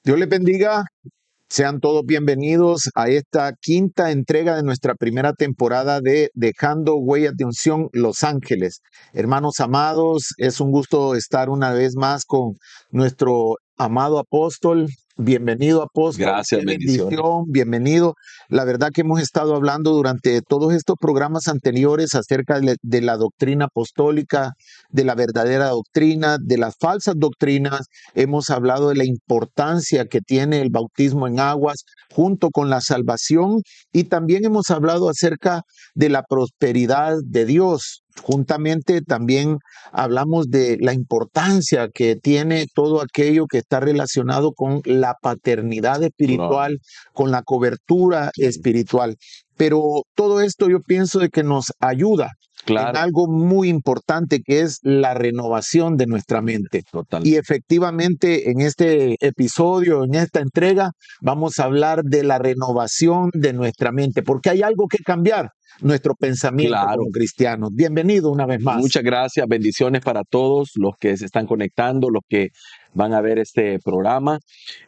Dios les bendiga. Sean todos bienvenidos a esta quinta entrega de nuestra primera temporada de Dejando Huellas de Unción Los Ángeles. Hermanos amados, es un gusto estar una vez más con nuestro amado apóstol. Bienvenido, apóstol. Gracias, Qué bendiciones. bendición, bienvenido. La verdad que hemos estado hablando durante todos estos programas anteriores acerca de la doctrina apostólica, de la verdadera doctrina, de las falsas doctrinas. Hemos hablado de la importancia que tiene el bautismo en aguas junto con la salvación, y también hemos hablado acerca de la prosperidad de Dios. Juntamente también hablamos de la importancia que tiene todo aquello que está relacionado con la paternidad espiritual, con la cobertura espiritual. Pero todo esto yo pienso de que nos ayuda en Claro, algo muy importante, que es la renovación de nuestra mente. total. Y efectivamente, en este episodio, en esta entrega, vamos a hablar de la renovación de nuestra mente, porque hay algo que cambiar, nuestro pensamiento Claro. como cristianos. Bienvenido una vez más. Muchas gracias, bendiciones para todos los que se están conectando, los que van a ver este programa.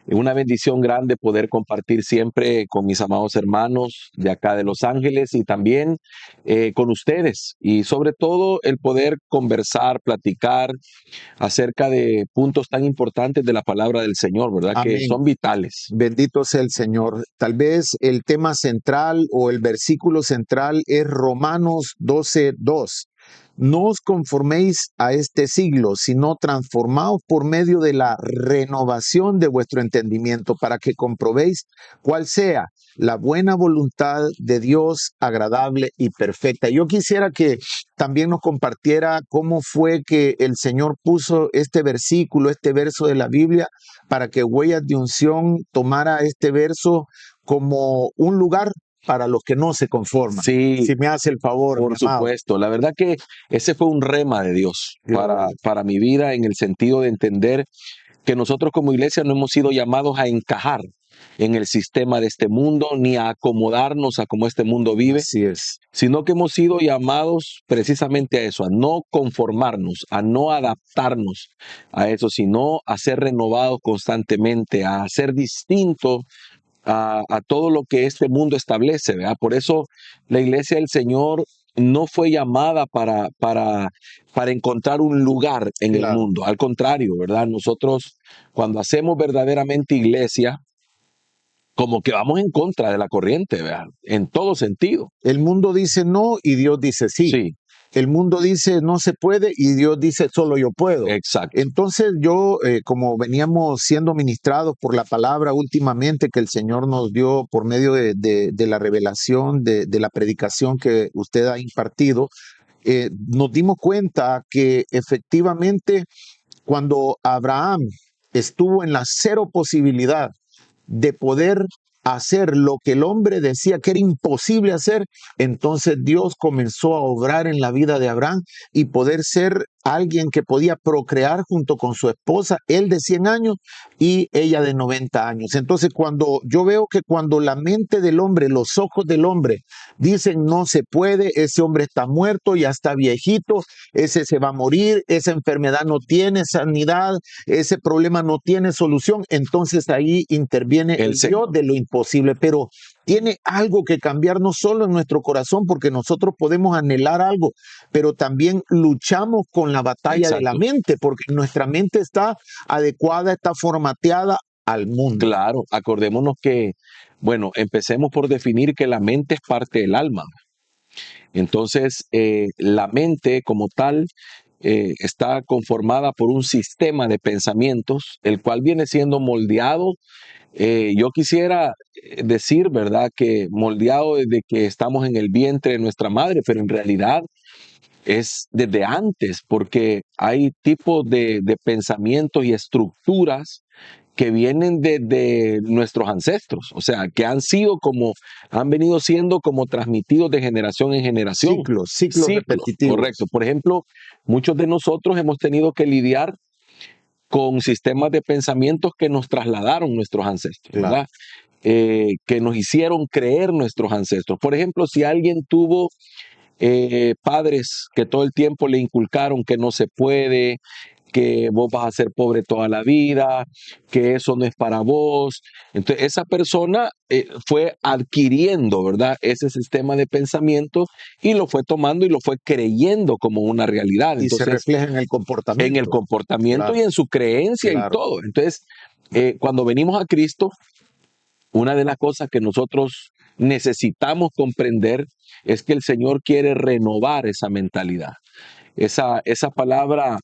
Una bendición grande poder compartir siempre con mis amados hermanos de acá de Los Ángeles y también con ustedes. Y sobre todo el poder conversar, platicar acerca de puntos tan importantes de la palabra del Señor, ¿verdad? Amén. Que son vitales. Bendito sea el Señor. Tal vez el tema central o el versículo central es Romanos 12:2. No os conforméis a este siglo, sino transformaos por medio de la renovación de vuestro entendimiento, para que comprobéis cuál sea la buena voluntad de Dios, agradable y perfecta. Yo quisiera que también nos compartiera cómo fue que el Señor puso este versículo, este verso de la Biblia, para que Huellas de Unción tomara este verso como un lugar para los que no se conforman. Sí, Si me hace el favor, por mi amado. supuesto. La verdad que ese fue un rema de Dios para mi vida, en el sentido de entender que nosotros como iglesia no hemos sido llamados a encajar en el sistema de este mundo, ni a acomodarnos a cómo este mundo vive, Así es. sino que hemos sido llamados precisamente a eso, a no conformarnos, a no adaptarnos a eso, sino a ser renovados constantemente, a ser distintos a todo lo que este mundo establece, ¿verdad? Por eso la iglesia del Señor no fue llamada para encontrar un lugar en el Claro. mundo. Al contrario, ¿verdad? Nosotros, cuando hacemos verdaderamente iglesia, como que vamos en contra de la corriente, ¿verdad? En todo sentido. El mundo dice no y Dios dice sí. Sí, El mundo dice no se puede y Dios dice solo yo puedo. exacto. Entonces yo, como veníamos siendo ministrados por la palabra últimamente que el Señor nos dio por medio de la revelación, de la predicación que usted ha impartido, nos dimos cuenta que efectivamente cuando Abraham estuvo en la cero posibilidad de poder hacer lo que el hombre decía que era imposible hacer, entonces Dios comenzó a obrar en la vida de Abraham y poder ser alguien que podía procrear junto con su esposa, él de 100 años y ella de 90 años. Entonces cuando yo veo que cuando la mente del hombre, los ojos del hombre dicen no se puede, ese hombre está muerto, ya está viejito, ese se va a morir, esa enfermedad no tiene sanidad, ese problema no tiene solución, entonces ahí interviene el Dios de lo imposible, pero tiene algo que cambiar no solo en nuestro corazón, porque nosotros podemos anhelar algo, pero también luchamos con la batalla de la mente, porque nuestra mente está adecuada, está formateada al mundo. Claro, acordémonos que, bueno, empecemos por definir que la mente es parte del alma. Entonces, la mente como tal está conformada por un sistema de pensamientos, el cual viene siendo moldeado. Yo quisiera decir, ¿verdad?, que moldeado desde que estamos en el vientre de nuestra madre, pero en realidad es desde antes, porque hay tipos de pensamientos y estructuras que vienen de nuestros ancestros, o sea, que han venido siendo como transmitidos de generación en generación. Ciclos repetitivos. Correcto. Por ejemplo, muchos de nosotros hemos tenido que lidiar con sistemas de pensamientos que nos trasladaron nuestros ancestros, ¿verdad? Que nos hicieron creer nuestros ancestros. Por ejemplo, si alguien tuvo padres que todo el tiempo le inculcaron que no se puede, que vos vas a ser pobre toda la vida, que eso no es para vos. Entonces, esa persona fue adquiriendo, ¿verdad? Ese sistema de pensamiento y lo fue tomando y lo fue creyendo como una realidad. Y se Entonces, refleja en el en el comportamiento. comportamiento Claro, y en su creencia y claro. todo. Entonces, cuando venimos a Cristo, una de las cosas que nosotros necesitamos comprender es que el Señor quiere renovar esa mentalidad. Esa palabra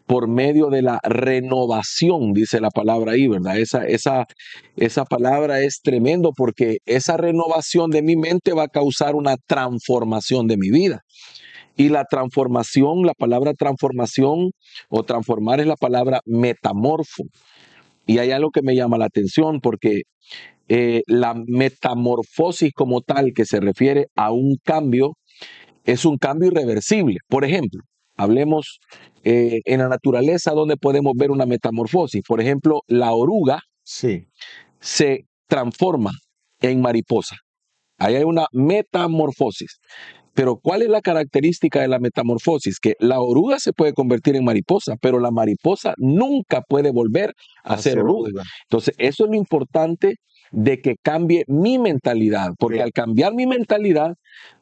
por medio de la renovación, dice la palabra ahí, ¿verdad? Esa palabra es tremendo porque esa renovación de mi mente va a causar una transformación de mi vida. Y la transformación, la palabra transformación o transformar es la palabra metamorfo. Y hay algo que me llama la atención porque la metamorfosis como tal, que se refiere a un cambio, es un cambio irreversible. Por ejemplo, hablemos en la naturaleza donde podemos ver una metamorfosis. Por ejemplo, la oruga Sí, se transforma en mariposa. Ahí hay una metamorfosis. Pero ¿cuál es la característica de la metamorfosis? Que la oruga se puede convertir en mariposa, pero la mariposa nunca puede volver a ser hacer oruga. oruga. Entonces, eso es lo importante de que cambie mi mentalidad, porque al cambiar mi mentalidad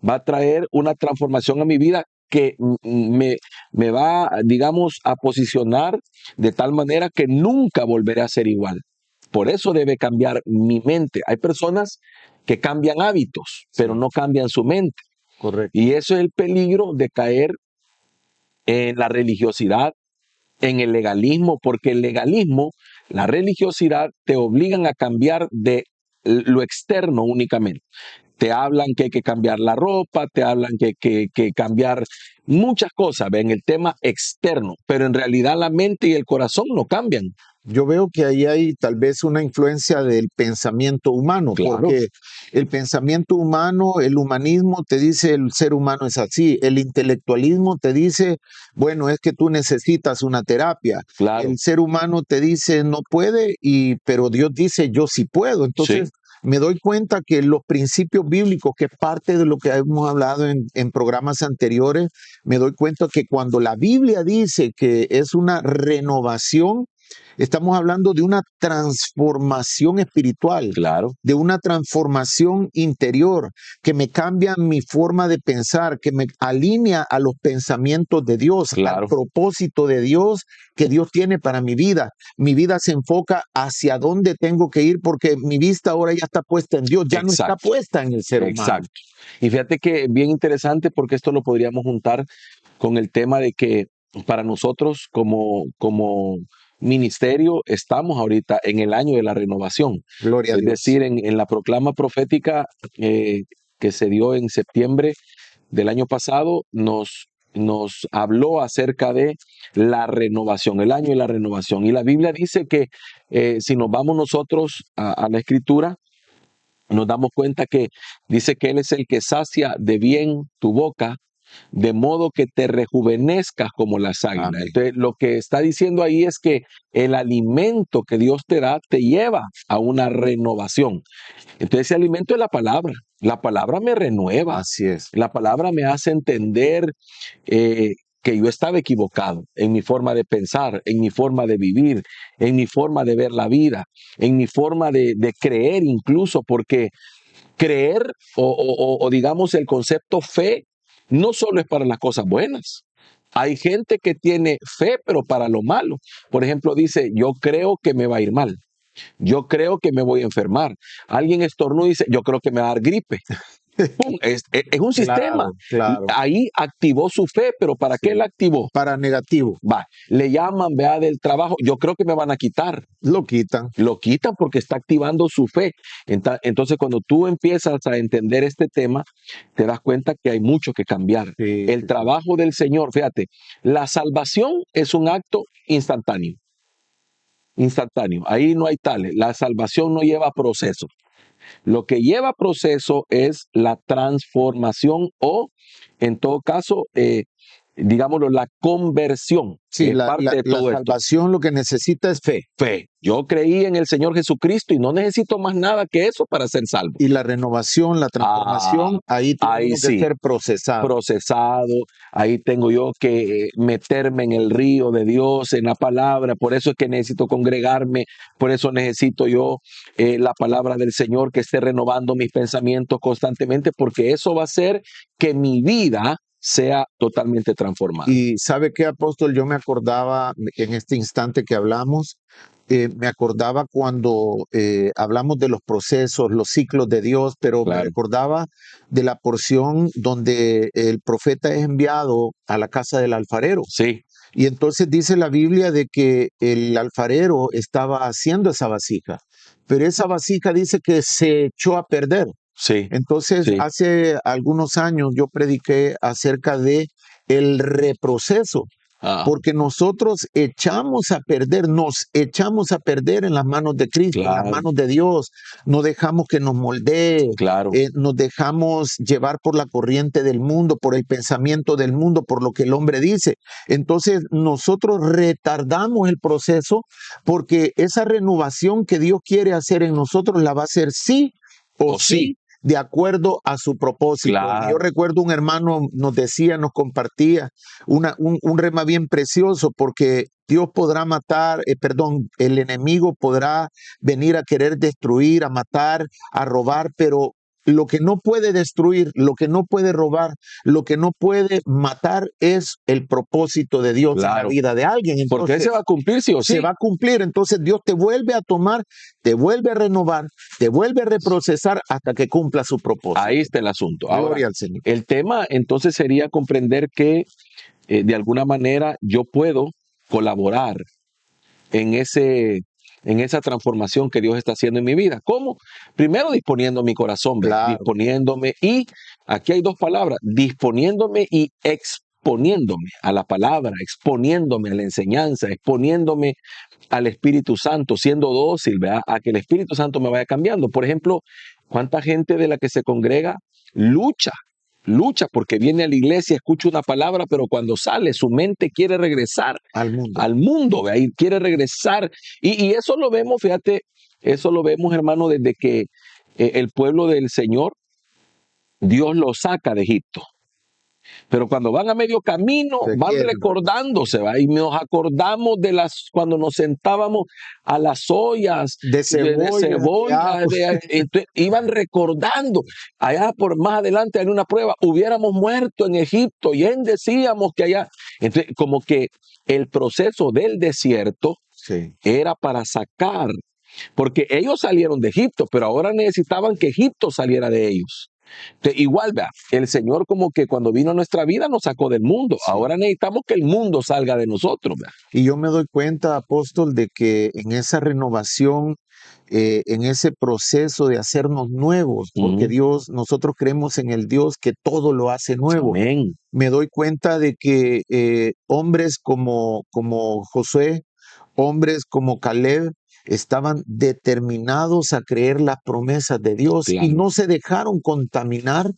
va a traer una transformación a mi vida que me va, digamos, a posicionar de tal manera que nunca volveré a ser igual. Por eso debe cambiar mi mente. Hay personas que cambian hábitos, pero Sí, no cambian su mente. correcto. Y eso es el peligro de caer en la religiosidad, en el legalismo, porque el legalismo, la religiosidad te obligan a cambiar de lo externo únicamente. Te hablan que hay que cambiar la ropa, te hablan que cambiar muchas cosas, ven el tema externo, pero en realidad la mente y el corazón no cambian. Yo veo que ahí hay tal vez una influencia del pensamiento humano, Claro, porque el pensamiento humano, el humanismo te dice el ser humano es así, el intelectualismo te dice, bueno, es que tú necesitas una terapia, claro, el ser humano te dice no puede, pero Dios dice yo sí puedo. sí, Entonces me doy cuenta que los principios bíblicos, que es parte de lo que hemos hablado en programas anteriores, me doy cuenta que cuando la Biblia dice que es una renovación, estamos hablando de una transformación espiritual, claro, de una transformación interior que me cambia mi forma de pensar, que me alinea a los pensamientos de Dios, al claro, propósito de Dios que Dios tiene para mi vida. Mi vida se enfoca hacia dónde tengo que ir porque mi vista ahora ya está puesta en Dios, ya no está exacto, puesta en el ser humano. exacto. Y fíjate que bien interesante porque esto lo podríamos juntar con el tema de que para nosotros como ministerio estamos ahorita en el año de la renovación. Gloria a Es Dios. decir, en la proclama profética que se dio en septiembre del año pasado, nos habló acerca de la renovación, el año de la renovación. Y la Biblia dice que si nos vamos nosotros a la escritura, nos damos cuenta que dice que Él es el que sacia de bien tu boca, de modo que te rejuvenezcas como las águilas. Amén. Entonces, lo que está diciendo ahí es que el alimento que Dios te da te lleva a una renovación. Entonces, ese alimento es la palabra. La palabra me renueva. Así es. La palabra me hace entender que yo estaba equivocado en mi forma de pensar, en mi forma de vivir, en mi forma de ver la vida, en mi forma de creer incluso, porque creer o digamos el concepto fe no solo es para las cosas buenas. Hay gente que tiene fe, pero para lo malo. Por ejemplo, dice, yo creo que me va a ir mal. Yo creo que me voy a enfermar. Alguien estornuda y dice, yo creo que me va a dar gripe. ¡Pum! Es un sistema. Claro, claro. Ahí activó su fe, pero ¿para qué Sí. la activó? Para negativo, Va, le llaman, vea, del trabajo, yo creo que me van a quitar. lo quitan. Lo quitan porque está activando su fe. Entonces, cuando tú empiezas a entender este tema, te das cuenta que hay mucho que cambiar. Sí, El sí, sí. trabajo del Señor, fíjate, la salvación es un acto instantáneo. Instantáneo. Ahí no hay tales. La salvación no lleva proceso. Lo que lleva proceso es la transformación o, en todo caso, digámoslo, la conversión. Sí, Es parte de la todo esto. salvación lo que necesita es fe. Fe. Yo creí en el Señor Jesucristo y no necesito más nada que eso para ser salvo. Y la renovación, la transformación, ahí tiene ahí uno que sí. ser procesado. Procesado, ahí tengo yo que meterme en el río de Dios, en la palabra, por eso es que necesito congregarme, por eso necesito yo la palabra del Señor que esté renovando mis pensamientos constantemente, porque eso va a hacer que mi vida sea totalmente transformada. Y ¿sabe qué, apóstol? Yo me acordaba en este instante que hablamos, me acordaba cuando hablamos de los procesos, los ciclos de Dios, pero me Claro. recordaba de la porción donde el profeta es enviado a la casa del alfarero. Sí, Y entonces dice la Biblia de que el alfarero estaba haciendo esa vasija, pero esa vasija dice que se echó a perder. sí, Entonces, sí. hace algunos años yo prediqué acerca de el reproceso, Ah, porque nosotros nos echamos a perder en las manos de Cristo, en las claro, manos de Dios. No dejamos que nos moldee, claro. nos dejamos llevar por la corriente del mundo, por el pensamiento del mundo, por lo que el hombre dice. Entonces, nosotros retardamos el proceso porque esa renovación que Dios quiere hacer en nosotros la va a hacer sí o O sí. sí, de acuerdo a su propósito. Claro. Yo recuerdo un hermano nos decía, nos compartía un rema bien precioso, porque Dios podrá matar, el enemigo podrá venir a querer destruir, a matar, a robar, pero lo que no puede destruir, lo que no puede robar, lo que no puede matar es el propósito de Dios en la Claro. vida de alguien. Porque Entonces, ese va a cumplir sí o sí. se va a cumplir. Entonces Dios te vuelve a tomar, te vuelve a renovar, te vuelve a reprocesar hasta que cumpla su propósito. Ahí está el asunto. Gloria Ahora, al Señor. el tema entonces sería comprender que de alguna manera yo puedo colaborar en esa transformación que Dios está haciendo en mi vida. ¿Cómo? Primero disponiendo mi corazón, Claro. disponiéndome, y aquí hay dos palabras, disponiéndome y exponiéndome a la palabra, exponiéndome a la enseñanza, exponiéndome al Espíritu Santo, siendo dócil, ¿verdad? A que el Espíritu Santo me vaya cambiando. Por ejemplo, ¿cuánta gente de la que se congrega lucha porque viene a la iglesia, escucha una palabra, pero cuando sale su mente quiere regresar Al mundo. ¿verdad? Y quiere regresar? Y eso lo vemos, fíjate, eso lo vemos, hermano, desde que el pueblo del Señor, Dios lo saca de Egipto. Pero cuando van a medio camino, Se van quiebra. recordándose, ¿va? Y nos acordamos de cuando nos sentábamos a las ollas De cebolla, de ajo. entonces, iban recordando. Allá por más adelante hay una prueba, hubiéramos muerto en Egipto, y decíamos que allá. Entonces, como que el proceso del desierto Sí. era para sacar, porque ellos salieron de Egipto, pero ahora necesitaban que Egipto saliera de ellos. Igual, vea, el Señor como que cuando vino a nuestra vida nos sacó del mundo. Sí. Ahora necesitamos que el mundo salga de nosotros, vea. Y yo me doy cuenta, apóstol, de que en esa renovación, en ese proceso de hacernos nuevos, porque nosotros creemos en el Dios que todo lo hace nuevo. Amén. Me doy cuenta de que hombres como Josué, hombres como Caleb, estaban determinados a creer las promesas de Dios y Claro. no se dejaron contaminar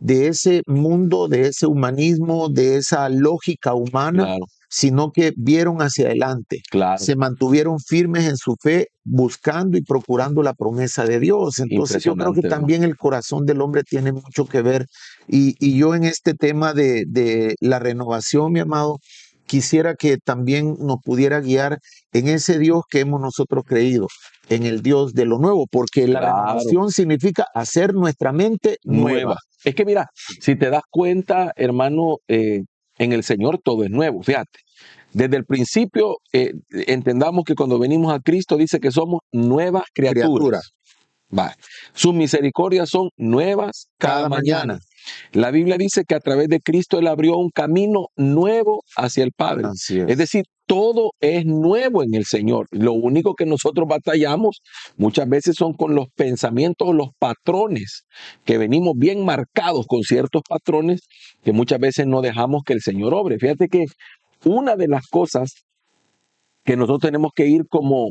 de ese mundo, de ese humanismo, de esa lógica humana, Claro, sino que vieron hacia adelante, claro. se mantuvieron firmes en su fe, buscando y procurando la promesa de Dios. Entonces yo creo que Impresionante, ¿no? también el corazón del hombre tiene mucho que ver. Y yo en este tema de la renovación, mi amado, quisiera que también nos pudiera guiar en ese Dios que hemos nosotros creído, en el Dios de lo nuevo, porque la Claro. renovación significa hacer nuestra mente nueva. Es que mira, si te das cuenta, hermano, en el Señor todo es nuevo, fíjate. Desde el principio, entendamos que cuando venimos a Cristo dice que somos nuevas criaturas. Va. Sus misericordias son nuevas cada mañana. La Biblia dice que a través de Cristo Él abrió un camino nuevo hacia el Padre. Así es. Es decir, todo es nuevo en el Señor. Lo único que nosotros batallamos muchas veces son con los pensamientos, los patrones, que venimos bien marcados con ciertos patrones que muchas veces no dejamos que el Señor obre. Fíjate que una de las cosas que nosotros tenemos que ir como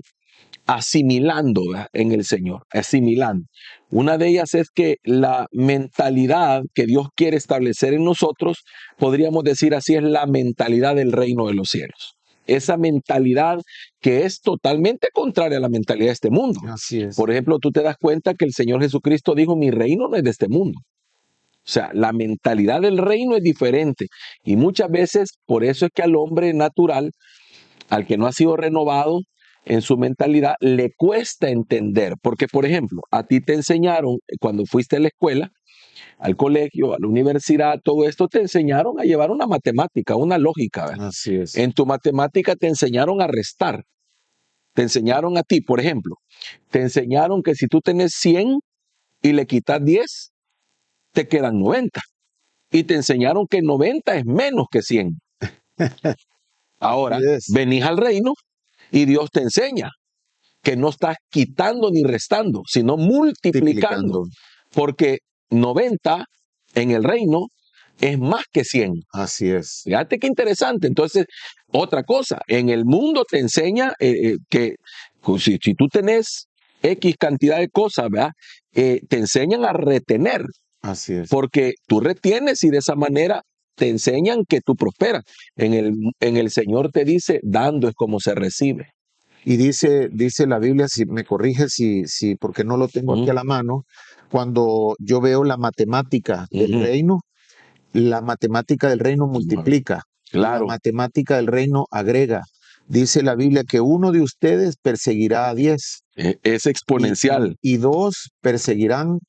asimilando, ¿verdad?, en el Señor, asimilando. Una de ellas es que la mentalidad que Dios quiere establecer en nosotros, podríamos decir así, es la mentalidad del reino de los cielos. Esa mentalidad que es totalmente contraria a la mentalidad de este mundo. Así es. Por ejemplo, tú te das cuenta que el Señor Jesucristo dijo, mi reino no es de este mundo. O sea, la mentalidad del reino es diferente. Y muchas veces, por eso es que al hombre natural, al que no ha sido renovado en su mentalidad, le cuesta entender. Porque, por ejemplo, a ti te enseñaron, cuando fuiste a la escuela, al colegio, a la universidad, todo esto te enseñaron a llevar una matemática, una lógica, ¿verdad? Así es. En tu matemática te enseñaron a restar. Te enseñaron a ti, por ejemplo, te enseñaron que si tú tenés 100 y le quitas 10, te quedan 90. Y te enseñaron que 90 es menos que 100. Ahora, Así es. venís al reino y Dios te enseña que no estás quitando ni restando, sino multiplicando. Porque 90 en el reino es más que 100. Así es. Fíjate qué interesante. Entonces, otra cosa, en el mundo te enseña que si tú tenés X cantidad de cosas, ¿verdad? Te enseñan a retener. Así es. Porque tú retienes y de esa manera te enseñan que tú prosperas. En el Señor te dice, dando es como se recibe. Y dice la Biblia, si me corrige, si, porque no lo tengo aquí a la mano, cuando yo veo la matemática del reino, la matemática del reino multiplica, Claro. la matemática del reino agrega. Dice la Biblia que uno de ustedes perseguirá a 10. Es exponencial. Y 2 perseguirán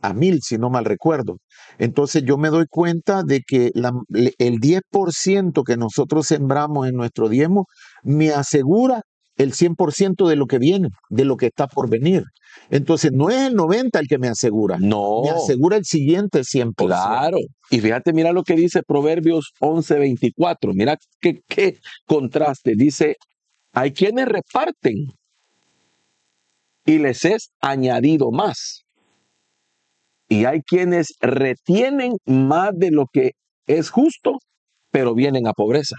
a 1000, si no mal recuerdo. Entonces yo me doy cuenta de que el 10% que nosotros sembramos en nuestro diezmo me asegura el 100% de lo que viene, de lo que está por venir. Entonces no es el 90 el que me asegura, No. me asegura el siguiente 100%. Claro. Y fíjate, mira lo que dice Proverbios 11:24. Mira qué contraste. Dice, hay quienes reparten y les es añadido más. Y hay quienes retienen más de lo que es justo, pero vienen a pobreza.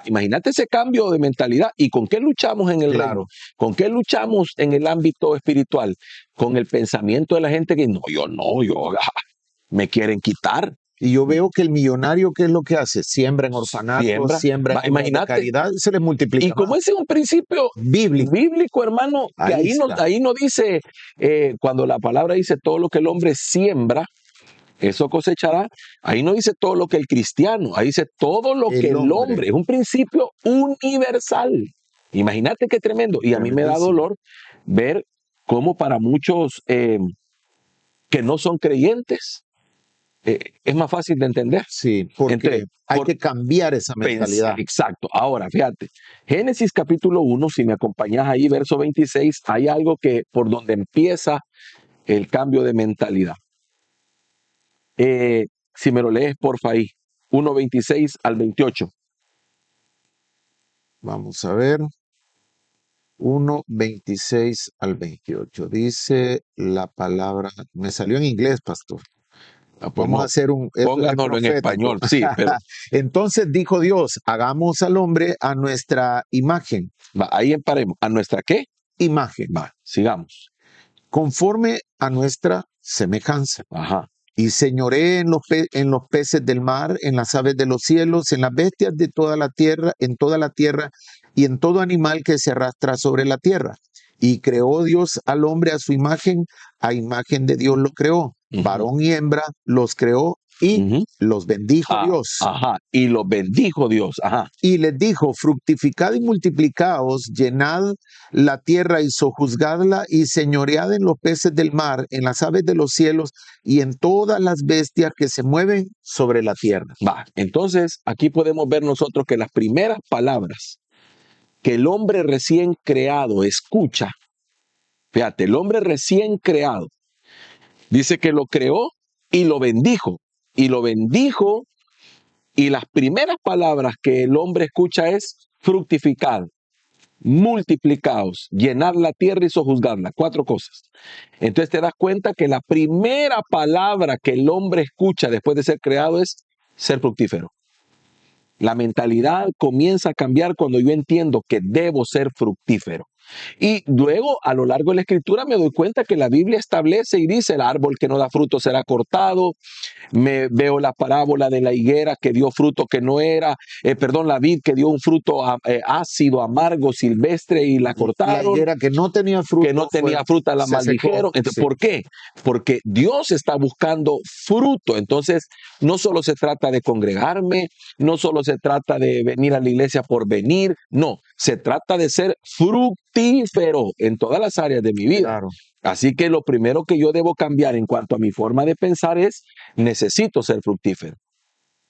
Imagínate ese cambio de mentalidad. ¿Y con qué luchamos en el reino? ¿Con qué luchamos en el ámbito espiritual? Con el pensamiento de la gente que yo me quieren quitar. Y yo veo que el millonario, ¿qué es lo que hace? Siembra en orfanatos, siembra en obras de caridad, se le multiplica. Y como ese es un principio bíblico, hermano, que ahí no dice, cuando la palabra dice todo lo que el hombre siembra, eso cosechará. Ahí no dice todo lo que el cristiano, ahí dice todo lo que el hombre. Es un principio universal. Imagínate qué tremendo. Y a mí me da dolor ver cómo para muchos que no son creyentes, es más fácil de entender. Sí, porque hay que cambiar esa mentalidad. Exacto. Ahora, fíjate, Génesis capítulo 1, si me acompañas ahí, verso 26, hay algo que por donde empieza el cambio de mentalidad. Si me lo lees, porfa, ahí, 1:26 al 28. Vamos a ver. 1:26 al 28. Dice la palabra, me salió en inglés, pastor. Vamos a hacer pónganoslo en español, sí, pero entonces dijo Dios, hagamos al hombre a nuestra imagen. Ahí paremos. ¿A nuestra qué? Imagen. Sigamos. Conforme a nuestra semejanza. Ajá. Y señoree en los peces del mar, en las aves de los cielos, en las bestias de toda la tierra, en toda la tierra y en todo animal que se arrastra sobre la tierra. Y creó Dios al hombre a su imagen, a imagen de Dios lo creó. Varón y hembra los creó y los bendijo Dios. Ajá, y los bendijo Dios. Ajá. Y les dijo, fructificad y multiplicaos, llenad la tierra y sojuzgadla y señoread en los peces del mar, en las aves de los cielos y en todas las bestias que se mueven sobre la tierra. Entonces aquí podemos ver nosotros que las primeras palabras que el hombre recién creado escucha, fíjate, el hombre recién creado, dice que lo creó y lo bendijo. Y lo bendijo, y las primeras palabras que el hombre escucha es fructificad, multiplicaos, llenar la tierra y sojuzgarla. 4 cosas. Entonces te das cuenta que la primera palabra que el hombre escucha después de ser creado es ser fructífero. La mentalidad comienza a cambiar cuando yo entiendo que debo ser fructífero. Y luego, a lo largo de la escritura, me doy cuenta que la Biblia establece y dice, el árbol que no da fruto será cortado. Me veo la parábola de la higuera que dio fruto que no era, perdón, la vid que dio un fruto ácido, amargo, silvestre y la La cortaron, higuera que no tenía que no fruto tenía fruta la se secó. maldijeron. Entonces, Sí, ¿por qué? Porque Dios está buscando fruto. Entonces, no solo se trata de congregarme, no solo se trata de venir a la iglesia por venir, no, se trata de ser fructífero en todas las áreas de mi vida. claro. Así que lo primero que yo debo cambiar en cuanto a mi forma de pensar es, necesito ser fructífero,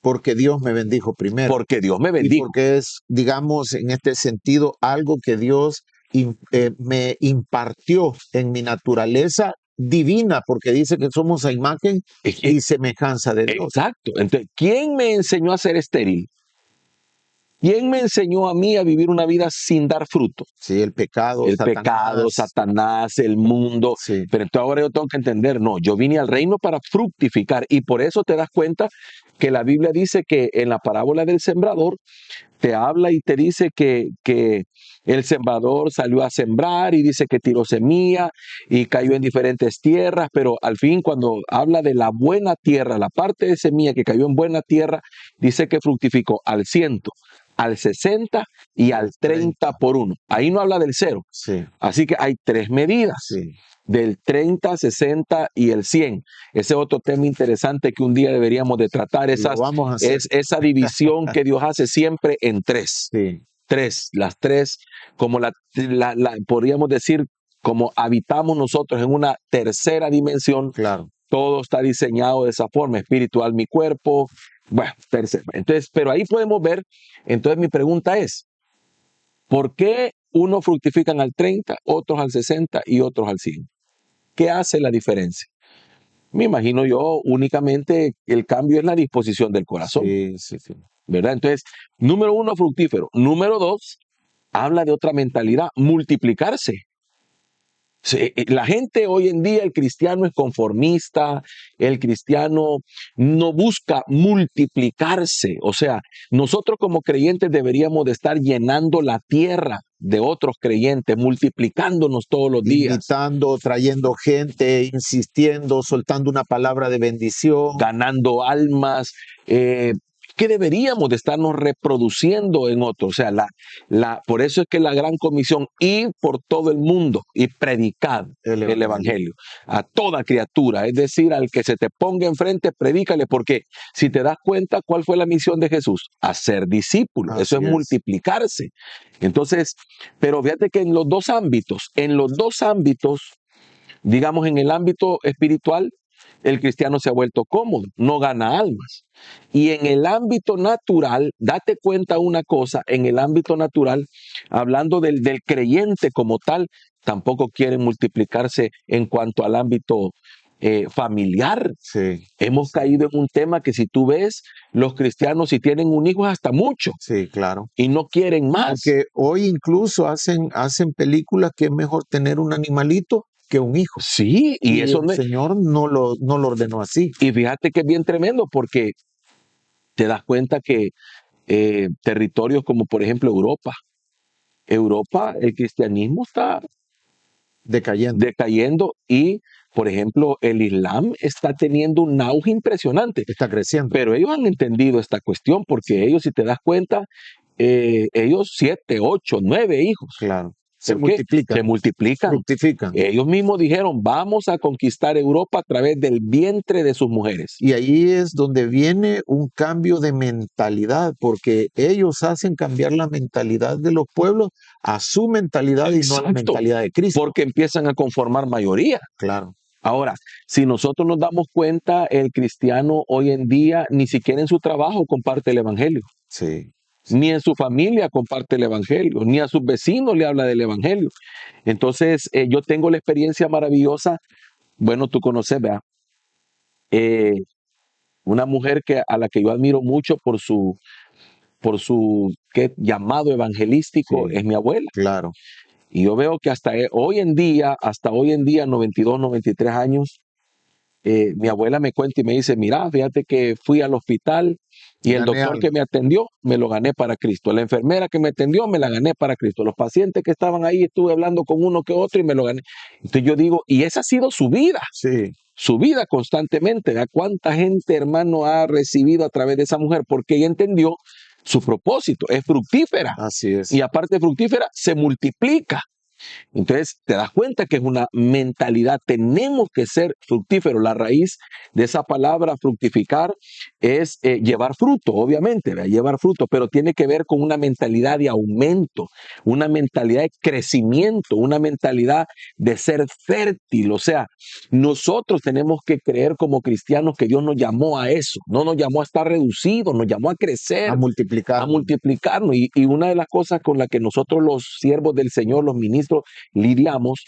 Porque Dios me bendijo primero. porque Dios me Y bendijo. porque es, digamos, en este sentido, algo que Dios me impartió en mi naturaleza divina, porque dice que somos a imagen y semejanza de Dios. Exacto. Entonces, ¿quién me enseñó a ser estéril? ¿Quién me enseñó a mí a vivir una vida sin dar fruto? Sí, el pecado, El pecado, Satanás, el mundo. Sí, Pero entonces ahora yo tengo que entender, no, yo vine al reino para fructificar y por eso te das cuenta que la Biblia dice que en la parábola del sembrador te habla y te dice que el sembrador salió a sembrar y dice que tiró semilla y cayó en diferentes tierras, pero al fin cuando habla de la buena tierra, la parte de semilla que cayó en buena tierra, dice que fructificó al 100, al 60 y al 30 por uno. Ahí no habla del 0. sí, Así que hay 3 medidas. sí. Del 30, 60 y el 100. Ese es otro tema interesante que un día deberíamos de tratar, Lo vamos a hacer. es esa división que Dios hace siempre en 3. Sí, 3, las 3, como podríamos decir, como habitamos nosotros en una tercera dimensión, claro. todo está diseñado de esa forma, espiritual mi cuerpo, bueno, tercera. Entonces, pero ahí podemos ver, entonces mi pregunta es, ¿por qué unos fructifican al 30, otros al 60 y otros al 100? ¿Qué hace la diferencia? Me imagino yo únicamente el cambio es la disposición del corazón, Sí, sí, sí. ¿verdad? Entonces, número 1, fructífero. Número 2, habla de otra mentalidad, multiplicarse. Sí, la gente hoy en día, el cristiano es conformista, el cristiano no busca multiplicarse. O sea, nosotros como creyentes deberíamos de estar llenando la tierra de otros creyentes, multiplicándonos todos los días. Invitando, trayendo gente, insistiendo, soltando una palabra de bendición. Ganando almas, que deberíamos de estarnos reproduciendo en otros. O sea, por eso es que la gran comisión, ir por todo el mundo y predicar el evangelio a toda criatura, es decir, al que se te ponga enfrente, predícale, porque si te das cuenta, ¿cuál fue la misión de Jesús? Hacer discípulos, eso es multiplicarse. Entonces, pero fíjate que en los dos ámbitos, digamos en el ámbito espiritual, el cristiano se ha vuelto cómodo, no gana almas. Y en el ámbito natural, date cuenta una cosa, en el ámbito natural, hablando del creyente como tal, tampoco quieren multiplicarse en cuanto al ámbito familiar. Sí. Hemos caído en un tema que si tú ves, los cristianos si tienen un hijo es hasta mucho. Sí, claro. Y no quieren más. Porque hoy incluso hacen películas que es mejor tener un animalito que un hijo. Sí, y eso el Señor no lo ordenó así. Y fíjate que es bien tremendo porque te das cuenta que territorios como por ejemplo Europa, el cristianismo está decayendo y por ejemplo el Islam está teniendo un auge impresionante. Está creciendo. Pero ellos han entendido esta cuestión porque ellos, si te das cuenta, ellos 7, 8, 9 hijos. Claro. Se ¿Por qué? multiplican. Se multiplican. Fructifican. Ellos mismos dijeron, vamos a conquistar Europa a través del vientre de sus mujeres. Y ahí es donde viene un cambio de mentalidad, porque ellos hacen cambiar la mentalidad de los pueblos a su mentalidad. Exacto. Y no a la mentalidad de Cristo. Porque empiezan a conformar mayoría. Claro. Ahora, si nosotros nos damos cuenta, el cristiano hoy en día ni siquiera en su trabajo comparte el evangelio. Sí. Ni en su familia comparte el evangelio, ni a sus vecinos le habla del evangelio. Entonces, yo tengo la experiencia maravillosa, bueno, tú conoces, ¿verdad? Una mujer a la que yo admiro mucho por su llamado evangelístico, Sí, es mi abuela. claro. Y yo veo que hasta hoy en día, 92, 93 años, mi abuela me cuenta y me dice, mira, fíjate que fui al hospital y el Gané doctor algo. que me atendió, me lo gané para Cristo. La enfermera que me atendió, me la gané para Cristo. Los pacientes que estaban ahí, estuve hablando con uno que otro y me lo gané. Entonces yo digo, y esa ha sido Sí, su vida constantemente. ¿A cuánta gente, hermano, ha recibido a través de esa mujer? Porque ella entendió su propósito, es fructífera. así es. Y aparte de fructífera, se multiplica. Entonces, te das cuenta que es una mentalidad. Tenemos que ser fructíferos. La raíz de esa palabra fructificar es llevar fruto, obviamente, ¿verdad? Llevar fruto, pero tiene que ver con una mentalidad de aumento, una mentalidad de crecimiento, una mentalidad de ser fértil. O sea, nosotros tenemos que creer como cristianos que Dios nos llamó a eso. No nos llamó a estar reducidos, nos llamó a crecer, A multiplicar. a multiplicarnos. Y una de las cosas con las que nosotros los siervos del Señor, los ministros, lidiamos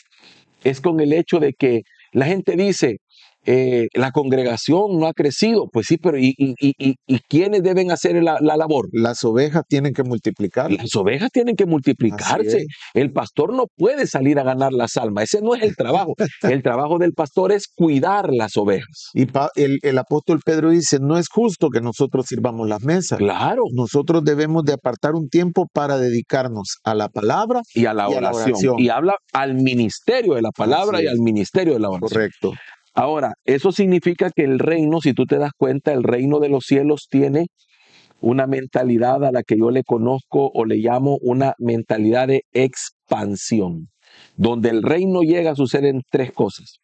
es con el hecho de que la gente dice, la congregación no ha crecido. Pues sí, pero ¿y quiénes deben hacer la labor? Las ovejas tienen que multiplicar. Las ovejas tienen que Así multiplicarse. es. El pastor no puede salir a ganar las almas. Ese no es el trabajo. El trabajo del pastor es cuidar las ovejas. Y el apóstol Pedro dice, no es justo que nosotros sirvamos las mesas. Claro. Nosotros debemos de apartar un tiempo para dedicarnos a la palabra Y a la oración. Y habla al ministerio de la palabra Así y es. al ministerio de la oración. Correcto. Ahora, eso significa que el reino, si tú te das cuenta, el reino de los cielos tiene una mentalidad a la que yo le conozco o le llamo una mentalidad de expansión, donde el reino llega, suceden tres cosas.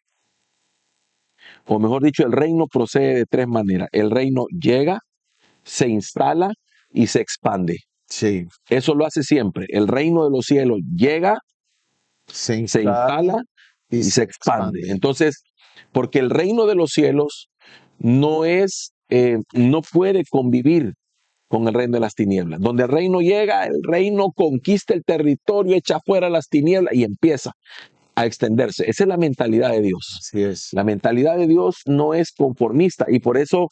O mejor dicho, el reino procede de tres maneras. El reino llega, se instala y se expande. Sí. Eso lo hace siempre. El reino de los cielos llega, Se se instala y se expande. Entonces, porque el reino de los cielos no puede convivir con el reino de las tinieblas. Donde el reino llega, el reino conquista el territorio, echa fuera las tinieblas y empieza a extenderse. Esa es la mentalidad de Dios. Así es. La mentalidad de Dios no es conformista y por eso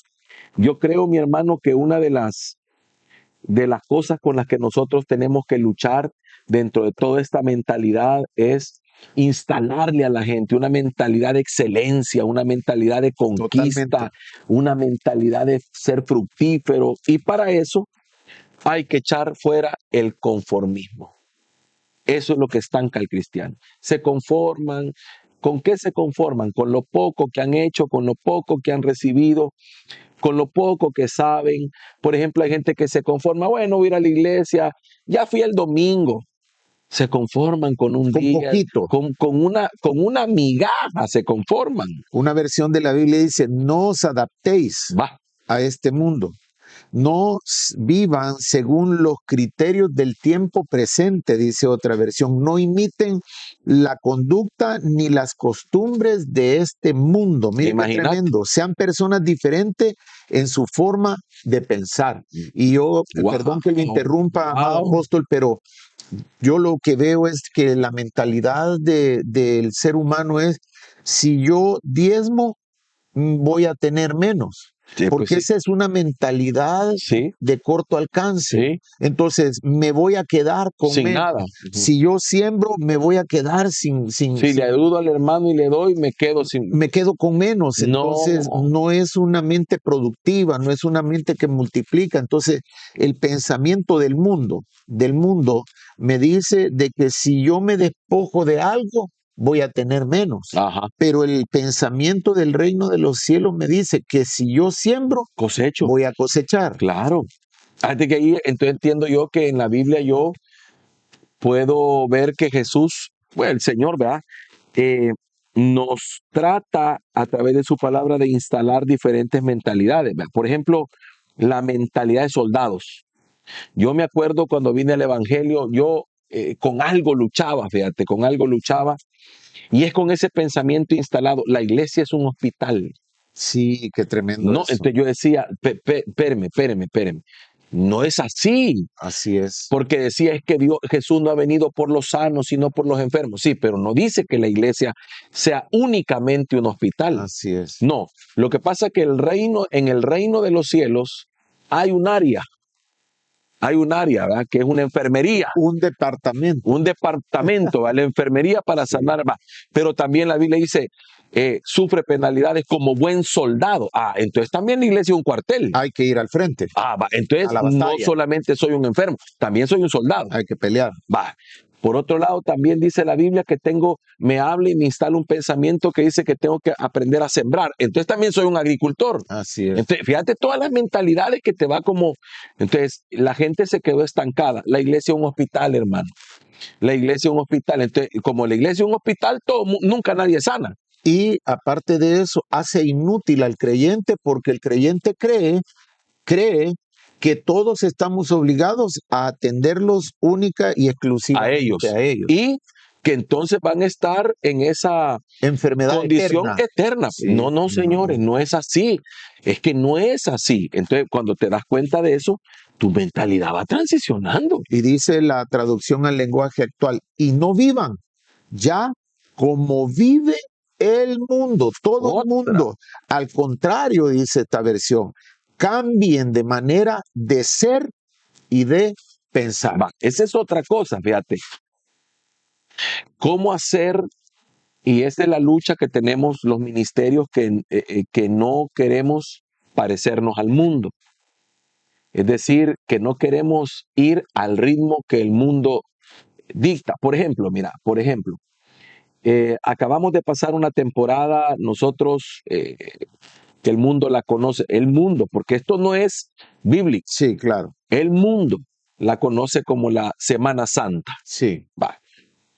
yo creo, mi hermano, que una de las cosas con las que nosotros tenemos que luchar dentro de toda esta mentalidad es instalarle a la gente una mentalidad de excelencia, una mentalidad de conquista, Totalmente. una mentalidad de ser fructífero. Y para eso hay que echar fuera el conformismo. Eso es lo que estanca al cristiano. Se conforman. ¿Con qué se conforman? Con lo poco que han hecho, con lo poco que han recibido, con lo poco que saben. Por ejemplo, hay gente que se conforma, bueno, voy a ir a la iglesia, ya fui el domingo. Se conforman con un día, poquito. con una migaja se conforman. Una versión de la Biblia dice, no os adaptéis a este mundo. No vivan según los criterios del tiempo presente, dice otra versión. No imiten la conducta ni las costumbres de este mundo. Miren qué tremendo. Sean personas diferentes en su forma de pensar. Y yo, perdón que lo interrumpa, amado apóstol, pero yo lo que veo es que la mentalidad del ser humano es, si yo diezmo, voy a tener menos. Sí, porque esa es una mentalidad de corto alcance. Sí. Entonces, me voy a quedar con sin menos. nada. Si yo siembro, me voy a quedar sin. Si le ayudo al hermano y le doy, me quedo con menos. Entonces, no es una mente productiva, no es una mente que multiplica. Entonces, el pensamiento del mundo me dice de que si yo me despojo de algo, voy a tener menos. Ajá. Pero el pensamiento del reino de los cielos me dice que si yo siembro, cosecho. Voy a cosechar. Claro. Antes que ahí, entonces entiendo yo que en la Biblia yo puedo ver que Jesús, bueno, el Señor, ¿verdad? Nos trata a través de su palabra de instalar diferentes mentalidades, ¿verdad? Por ejemplo, la mentalidad de soldados. Yo me acuerdo cuando vine al Evangelio, yo con algo luchaba, fíjate, con algo luchaba. Y es con ese pensamiento instalado, la iglesia es un hospital. Sí, qué tremendo. No, eso. entonces yo decía, espéreme. No es así. Así es. Porque decía es que Jesús no ha venido por los sanos, sino por los enfermos. Sí, pero no dice que la iglesia sea únicamente un hospital. Así es. No, lo que pasa es que en el reino de los cielos hay un área. Hay un área, ¿verdad? Que es una enfermería. Un departamento. Un departamento, ¿verdad? La enfermería para sanar. Pero también la Biblia dice, sufre penalidades como buen soldado. Entonces también la iglesia es un cuartel. Hay que ir al frente, Entonces a la no batalla. solamente soy un enfermo, también soy un soldado. Hay que pelear. Por otro lado, también dice la Biblia que me habla y me instala un pensamiento que dice que tengo que aprender a sembrar. Entonces también soy un agricultor. Así es. Entonces, fíjate todas las mentalidades que te va como... Entonces, la gente se quedó estancada. La iglesia es un hospital, hermano. La iglesia es un hospital. Entonces, como la iglesia es un hospital, nunca nadie sana. Y aparte de eso, hace inútil al creyente porque el creyente cree que todos estamos obligados a atenderlos única y exclusivamente a ellos. Y que entonces van a estar en esa enfermedad condición eterna. Sí. No, señores, no es así. Es que no es así. Entonces, cuando te das cuenta de eso, tu mentalidad va transicionando. Y dice la traducción al lenguaje actual, y no vivan ya como vive el mundo, todo el mundo. Al contrario, dice esta versión, cambien de manera de ser y de pensar. Esa es otra cosa, fíjate. ¿Cómo hacer? Y esa es la lucha que tenemos los ministerios que no queremos parecernos al mundo. Es decir, que no queremos ir al ritmo que el mundo dicta. Por ejemplo, acabamos de pasar una temporada nosotros que el mundo la conoce, porque esto no es bíblico. Sí, claro. El mundo la conoce como la Semana Santa. Sí.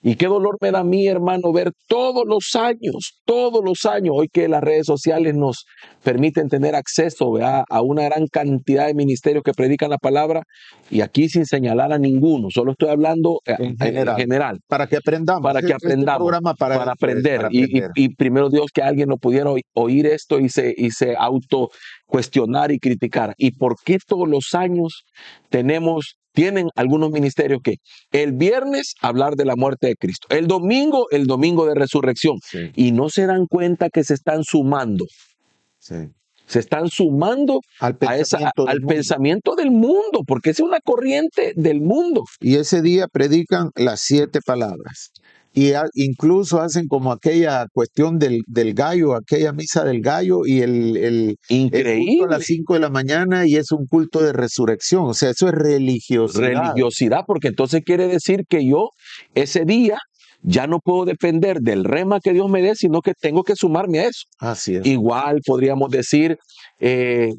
Y qué dolor me da a mí, hermano, ver todos los años, hoy que las redes sociales nos permiten tener acceso a una gran cantidad de ministerios que predican la palabra, y aquí sin señalar a ninguno, solo estoy hablando en general. Para que aprendamos. Para que aprendamos. Programa para aprender. Y primero Dios, que alguien no pudiera oír esto y se auto cuestionar y criticar. ¿Y por qué todos los años tienen algunos ministerios que el viernes hablar de la muerte de Cristo, el domingo de resurrección, y no se dan cuenta que se están sumando? Se están sumando al pensamiento del mundo, porque es una corriente del mundo. Y ese día predican las 7 palabras. Y incluso hacen como aquella cuestión del gallo, aquella misa del gallo, y el culto a las 5 de la mañana, y es un culto de resurrección. O sea, eso es religiosidad. Porque entonces quiere decir que yo ese día ya no puedo depender del rema que Dios me dé, sino que tengo que sumarme a eso. Así es. Igual podríamos decir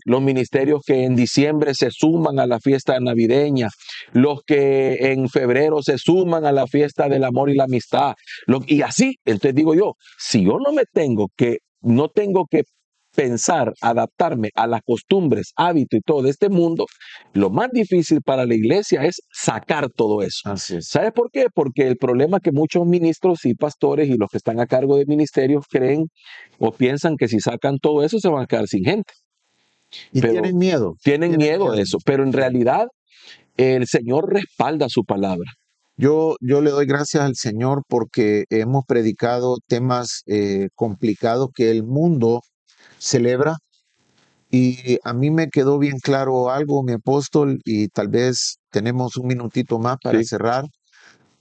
los ministerios que en diciembre se suman a la fiesta navideña, los que en febrero se suman a la fiesta del amor y la amistad, y así. Entonces digo yo, si yo no tengo que pensar, adaptarme a las costumbres, hábitos y todo de este mundo, lo más difícil para la iglesia es sacar todo eso. Así es. ¿Sabes por qué? Porque el problema es que muchos ministros y pastores y los que están a cargo de ministerios creen o piensan que si sacan todo eso se van a quedar sin gente. Y tienen miedo. Tienen miedo de eso, pero en realidad el Señor respalda su palabra. Yo le doy gracias al Señor porque hemos predicado temas complicados que el mundo celebra, y a mí me quedó bien claro algo, mi apóstol, y tal vez tenemos un minutito más para cerrar,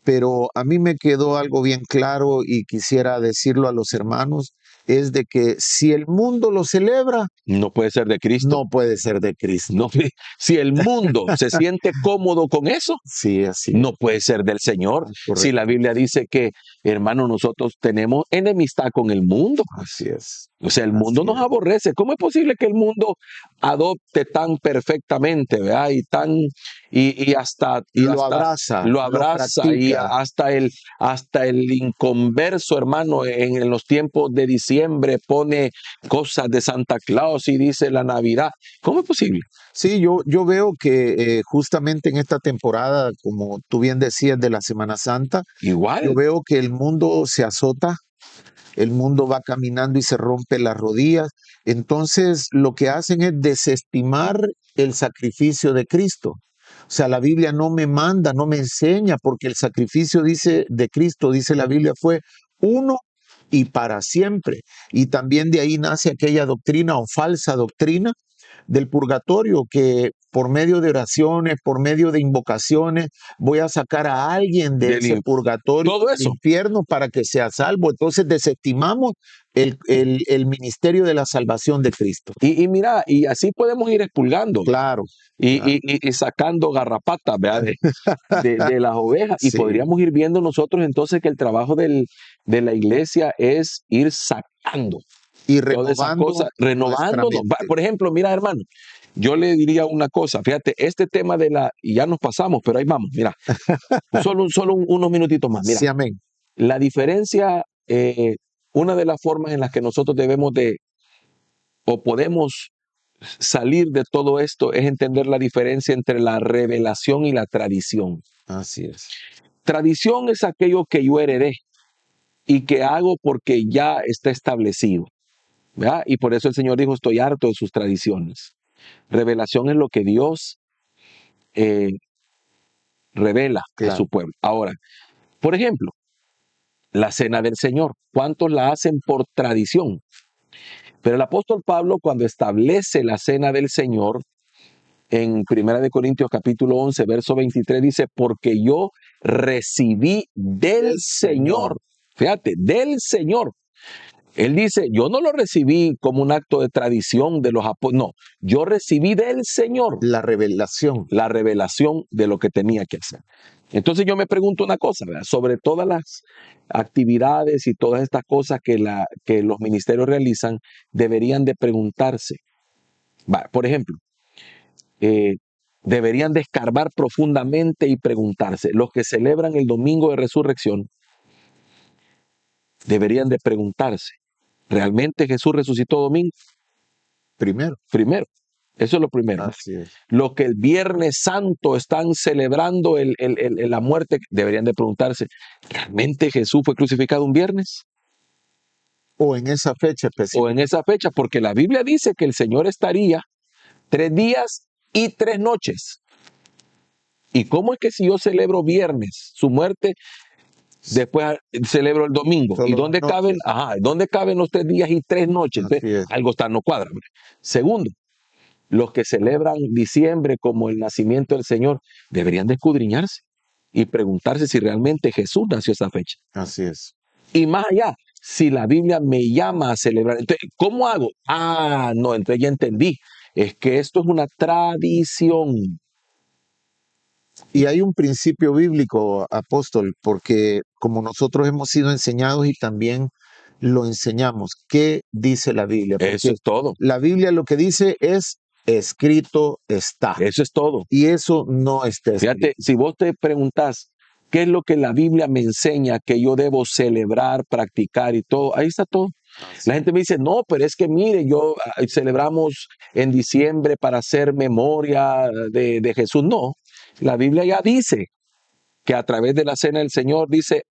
pero a mí me quedó algo bien claro y quisiera decirlo a los hermanos, es de que si el mundo lo celebra, no puede ser de Cristo. No puede ser de Cristo. No, si el mundo se siente cómodo con eso, sí, así no puede ser del Señor. Si la Biblia dice que, hermano, nosotros tenemos enemistad con el mundo. Así es. O sea, el mundo nos aborrece. ¿Cómo es posible que el mundo adopte tan perfectamente, ¿verdad? Y hasta lo abraza y hasta el inconverso, hermano, en los tiempos de diciembre pone cosas de Santa Claus y dice la Navidad? ¿Cómo es posible? Sí, yo veo que justamente en esta temporada, como tú bien decías, de la Semana Santa, igual yo veo que el mundo se azota. El mundo va caminando y se rompe las rodillas. Entonces, lo que hacen es desestimar el sacrificio de Cristo. O sea, la Biblia no me manda, no me enseña, porque el sacrificio de Cristo, dice la Biblia, fue uno y para siempre. Y también de ahí nace aquella doctrina o falsa doctrina del purgatorio, que por medio de oraciones, por medio de invocaciones, voy a sacar a alguien de Del ese in- purgatorio, todo del eso. infierno, para que sea salvo. Entonces desestimamos el ministerio de la salvación de Cristo. Y mira, y así podemos ir expulgando Claro, y, claro. y sacando garrapatas, ¿verdad? De las ovejas. Y Sí. podríamos ir viendo nosotros entonces que el trabajo de la iglesia es ir sacando Y todas esas renovando cosas, nuestra renovándonos. mente. Por ejemplo, mira, hermano, yo le diría una cosa, fíjate, este tema y ya nos pasamos, pero ahí vamos, mira, solo unos minutitos más, mira, Sí, amén. la diferencia, una de las formas en las que nosotros debemos o podemos salir de todo esto es entender la diferencia entre la revelación y la tradición. Así es. Tradición es aquello que yo heredé y que hago porque ya está establecido, ¿verdad? Y por eso el Señor dijo, estoy harto de sus tradiciones. Revelación es lo que Dios eh, revela a Claro. su pueblo. Ahora, por ejemplo, la cena del Señor. ¿Cuántos la hacen por tradición? Pero el apóstol Pablo, cuando establece la cena del Señor, en 1 Corintios capítulo 11, verso 23, dice, porque yo recibí del Señor. Fíjate, del Señor. Él dice, yo no lo recibí como un acto de tradición de los apóstoles, no, yo recibí del Señor La revelación. la revelación de lo que tenía que hacer. Entonces yo me pregunto una cosa, ¿verdad? Sobre todas las actividades y todas estas cosas que los ministerios realizan, deberían de preguntarse. Por ejemplo, eh, deberían de escarbar profundamente y preguntarse. Los que celebran el domingo de resurrección deberían de preguntarse, ¿realmente Jesús resucitó domingo? Primero. Primero. Eso es lo primero. Así es. Los que el Viernes Santo están celebrando la muerte, deberían de preguntarse, ¿realmente Jesús fue crucificado un viernes? O en esa fecha O específica. en esa fecha, porque la Biblia dice que el Señor estaría 3 días y 3 noches. ¿Y cómo es que si yo celebro viernes su muerte, después celebro el domingo? Solo ¿Y dónde noches. caben? ¿Dónde caben los 3 días y 3 noches? Así Entonces, es. algo no cuadra. Segundo, los que celebran diciembre como el nacimiento del Señor deberían de escudriñarse y preguntarse si realmente Jesús nació esa fecha. Así es. Y más allá, si la Biblia me llama a celebrar, entonces, ¿cómo hago? No, entonces ya entendí. Es que esto es una tradición. Y hay un principio bíblico, apóstol, porque como nosotros hemos sido enseñados y también lo enseñamos, ¿qué dice la Biblia? Eso Porque es todo. la Biblia lo que dice es escrito está. Eso es todo. Y eso no está escrito. Fíjate, si vos te preguntás, ¿qué es lo que la Biblia me enseña que yo debo celebrar, practicar y todo? Ahí está todo. La gente me dice, no, pero es que mire, celebramos en diciembre para hacer memoria de Jesús. No, la Biblia ya dice que a través de la cena del Señor dice,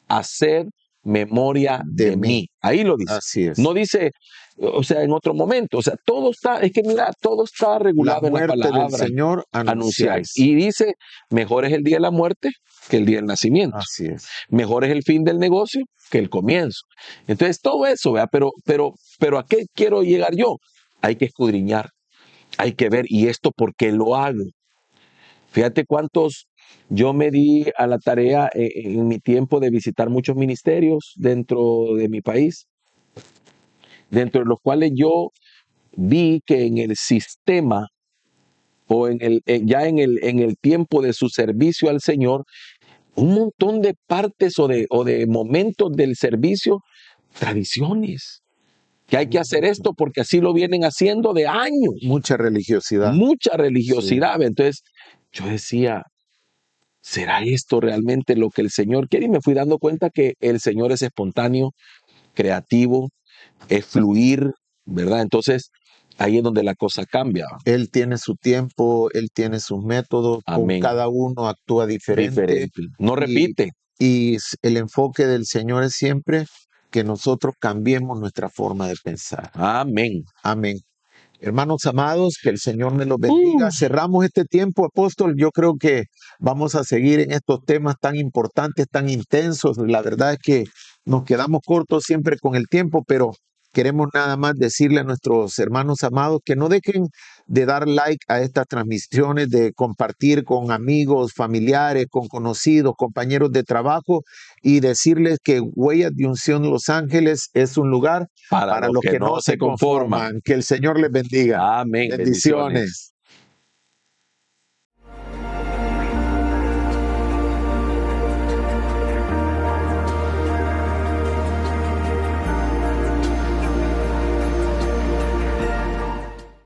hacer memoria de mí. Ahí lo dice. Así es. No dice, o sea, en otro momento. O sea, todo está, es que mira, todo está regulado La en la muerte del palabra. Señor anunciáis. Y dice, mejor es el día de la muerte que el día del nacimiento. Así es. Mejor es el fin del negocio que el comienzo. Entonces, todo eso, ¿verdad? Pero ¿a qué quiero llegar yo? Hay que escudriñar, hay que ver, ¿y esto por qué lo hago? Fíjate cuántos yo me di a la tarea en mi tiempo de visitar muchos ministerios dentro de mi país, dentro de los cuales yo vi que en el sistema o ya en el tiempo de su servicio al Señor, un montón de partes o de momentos del servicio, tradiciones, que hay que hacer esto porque así lo vienen haciendo de años. Mucha religiosidad. Mucha religiosidad. Sí. Entonces, yo decía, ¿será esto realmente lo que el Señor quiere? Y me fui dando cuenta que el Señor es espontáneo, creativo, es fluir, ¿verdad? Entonces, ahí es donde la cosa cambia. Él tiene su tiempo, él tiene sus métodos, Amén. con cada uno actúa diferente. No repite. Y el enfoque del Señor es siempre que nosotros cambiemos nuestra forma de pensar. Amén. Amén. Hermanos amados, que el Señor me los bendiga. Cerramos este tiempo, apóstol. Yo creo que vamos a seguir en estos temas tan importantes, tan intensos. La verdad es que nos quedamos cortos siempre con el tiempo, pero queremos nada más decirle a nuestros hermanos amados que no dejen de dar like a estas transmisiones, de compartir con amigos, familiares, con conocidos, compañeros de trabajo y decirles que Huellas de Unción Los Ángeles es un lugar Para para los los que que no no se se conforman. conforman. Que el Señor les bendiga. Amén. Bendiciones. Bendiciones.